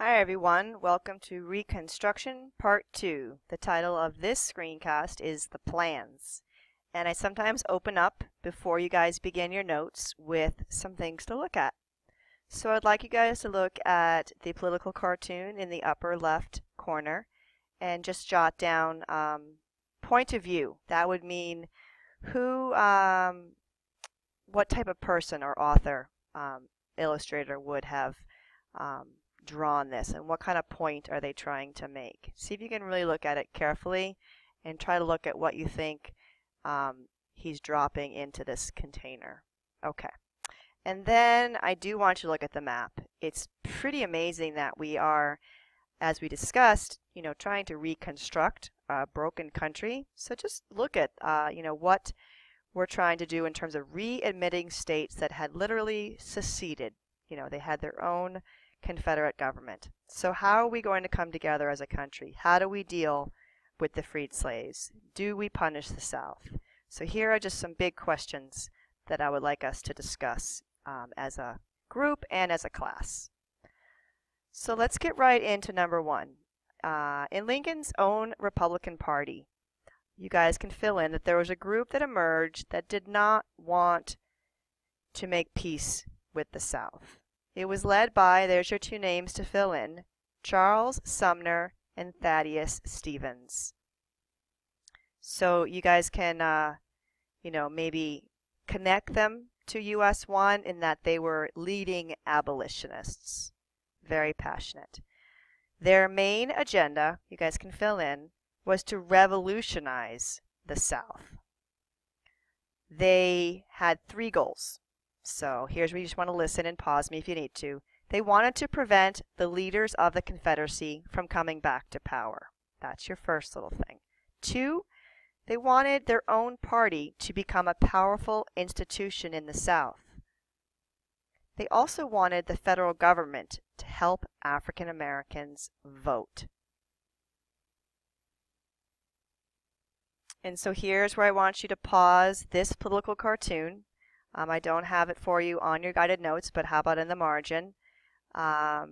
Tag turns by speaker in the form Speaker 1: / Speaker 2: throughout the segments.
Speaker 1: Hi everyone, welcome to Reconstruction Part 2. The title of this screencast is The Plans. And I sometimes open up before you guys begin your notes with some things to look at. So I'd like you guys to look at the political cartoon in the upper left corner and just jot down point of view. That would mean who, what type of person or author, illustrator would have drawn this and what kind of point are they trying to make. See if you can really look at it carefully and try to look at what you think he's dropping into this container. Okay. And then I do want you to look at the map. It's pretty amazing that we are, as we discussed, trying to reconstruct a broken country. So just look at, what we're trying to do in terms of readmitting states that had literally seceded. They had their own Confederate government. So how are we going to come together as a country? How do we deal with the freed slaves? Do we punish the South? So here are just some big questions that I would like us to discuss as a group and as a class. So let's get right into number one. In Lincoln's own Republican Party, you guys can fill in that there was a group that emerged that did not want to make peace with the South. It was led by, there's your two names to fill in, Charles Sumner and Thaddeus Stevens. So you guys can, maybe connect them to US 1 in that they were leading abolitionists. Very passionate. Their main agenda, you guys can fill in, was to revolutionize the South. They had three goals. So here's where you just want to listen and pause me if you need to. They wanted to prevent the leaders of the Confederacy from coming back to power. That's your first little thing. 2, they wanted their own party to become a powerful institution in the South. They also wanted the federal government to help African Americans vote. And so here's where I want you to pause this political cartoon. I don't have it for you on your guided notes, but how about in the margin? I've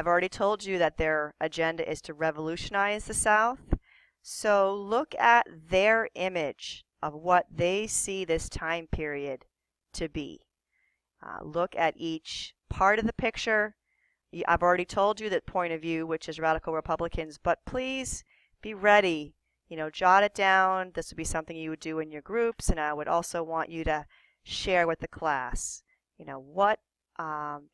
Speaker 1: already told you that their agenda is to revolutionize the South. So look at their image of what they see this time period to be. Look at each part of the picture. I've already told you that point of view, which is radical Republicans, but please be ready. Jot it down. This would be something you would do in your groups, and I would also want you to share with the class, what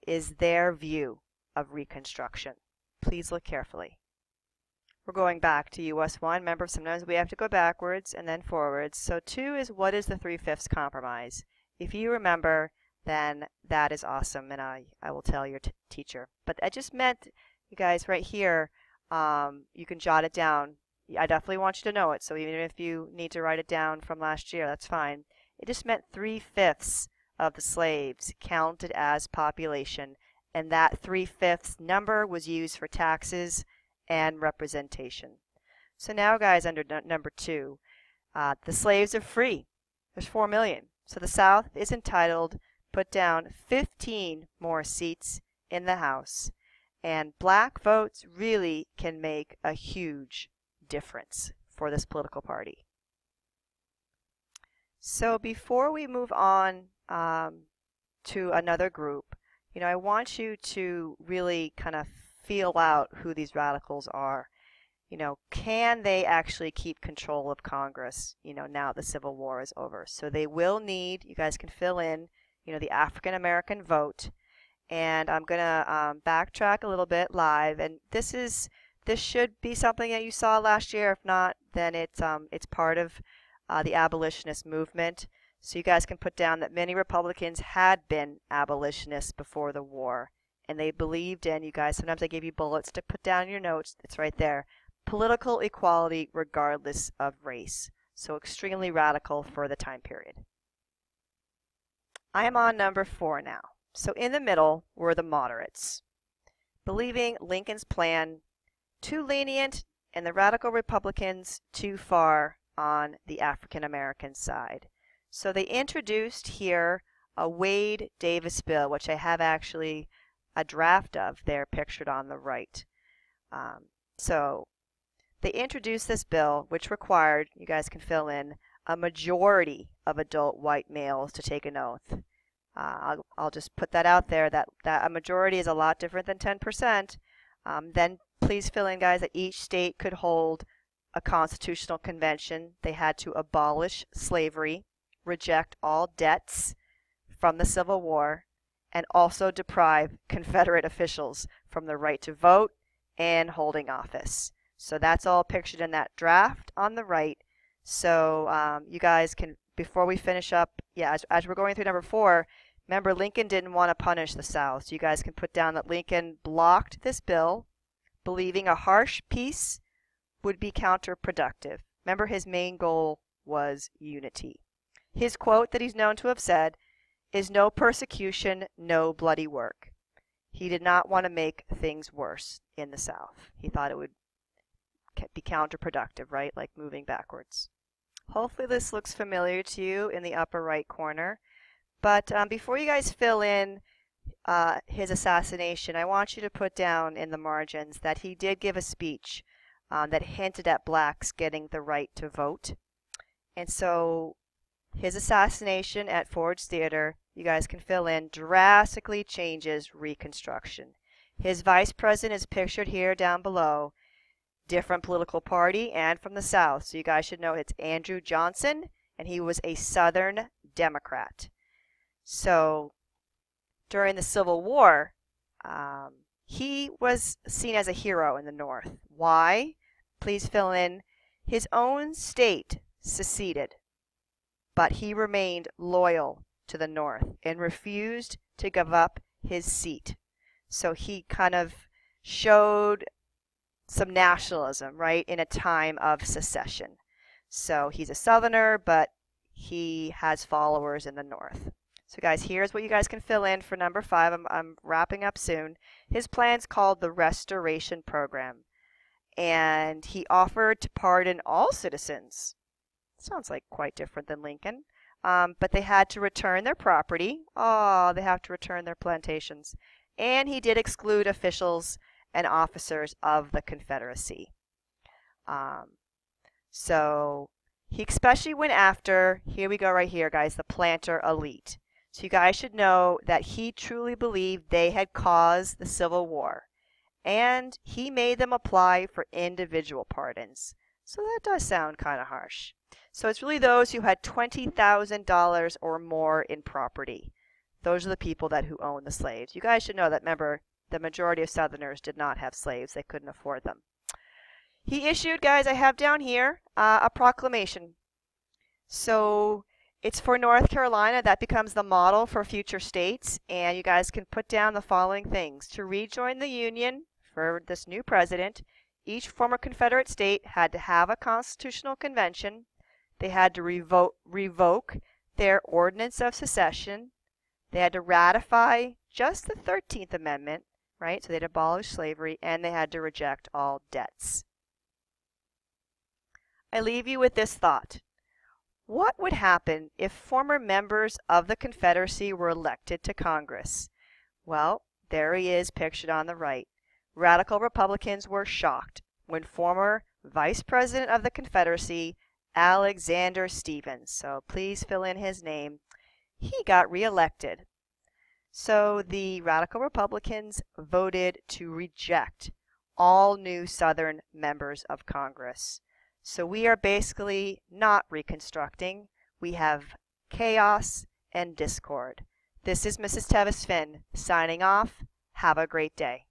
Speaker 1: is their view of Reconstruction. Please look carefully. We're going back to US 1. Remember, sometimes we have to go backwards and then forwards. So 2 is what is the 3/5 compromise? If you remember, then that is awesome, and I will tell your teacher. But I just meant, you guys, right here, you can jot it down. I definitely want you to know it, so even if you need to write it down from last year, that's fine. It just meant 3/5 of the slaves counted as population, and that 3/5 number was used for taxes and representation. So now, guys, under number 2, the slaves are free. There's 4 million. So the South is entitled, put down 15 more seats in the House, and black votes really can make a huge difference for this political party. So before we move on to another group, I want you to really kind of feel out who these radicals are. Can they actually keep control of Congress, now the Civil War is over? So they will need, you guys can fill in, the African American vote. And I'm going to backtrack a little bit live. And this should be something that you saw last year. If not, then it's part of the abolitionist movement. So you guys can put down that many Republicans had been abolitionists before the war, and they believed in, you guys, sometimes I gave you bullets to put down in your notes, it's right there, political equality regardless of race. So extremely radical for the time period. I am on number 4 now. So in the middle were the moderates, believing Lincoln's plan too lenient and the radical Republicans too far on the African American side. So they introduced here a Wade-Davis bill, which I have actually a draft of there pictured on the right. So they introduced this bill, which required, you guys can fill in, a majority of adult white males to take an oath. I'll just put that out there, that a majority is a lot different than 10%. Then please fill in, guys, that each state could hold a constitutional convention. They had to abolish slavery, reject all debts from the Civil War, and also deprive Confederate officials from the right to vote and holding office. So that's all pictured in that draft on the right. So you guys can, before we finish up, yeah, as we're going through number 4, remember Lincoln didn't want to punish the South. So you guys can put down that Lincoln blocked this bill, believing a harsh peace would be counterproductive. Remember, his main goal was unity. His quote that he's known to have said is, "No persecution, no bloody work." He did not want to make things worse in the South. He thought it would be counterproductive, right? Like moving backwards. Hopefully this looks familiar to you in the upper right corner. But before you guys fill in his assassination, I want you to put down in the margins that he did give a speech that hinted at blacks getting the right to vote. And so his assassination at Ford's Theater, you guys can fill in, drastically changes Reconstruction. His vice president is pictured here down below. Different political party and from the South. So you guys should know it's Andrew Johnson, and he was a Southern Democrat. So during the Civil War, he was seen as a hero in the North. Why? Please fill in. His own state seceded, but he remained loyal to the North and refused to give up his seat. So he kind of showed some nationalism, right, in a time of secession. So he's a Southerner, but he has followers in the North. So guys, here's what you guys can fill in for number 5. I'm wrapping up soon. His plan's called the Restoration Program, and he offered to pardon all citizens. Sounds like quite different than Lincoln. But they had to return their property. Oh, they have to return their plantations. And he did exclude officials and officers of the Confederacy. So he especially went after, here we go right here, guys, the planter elite. So you guys should know that he truly believed they had caused the Civil War. And he made them apply for individual pardons. So that does sound kind of harsh. So it's really those who had $20,000 or more in property. Those are the people who own the slaves. You guys should know that, remember, the majority of Southerners did not have slaves. They couldn't afford them. He issued, guys, I have down here, a proclamation. So it's for North Carolina. That becomes the model for future states. And you guys can put down the following things. To rejoin the Union for this new president, each former Confederate state had to have a constitutional convention. They had to revoke their ordinance of secession. They had to ratify just the 13th Amendment, right? So they'd abolish slavery, and they had to reject all debts. I leave you with this thought. What would happen if former members of the Confederacy were elected to Congress? Well, there he is pictured on the right. Radical Republicans were shocked when former Vice President of the Confederacy, Alexander Stephens, so please fill in his name, he got reelected. So the Radical Republicans voted to reject all new Southern members of Congress. So we are basically not reconstructing. We have chaos and discord. This is Mrs. Tevis-Finn signing off. Have a great day.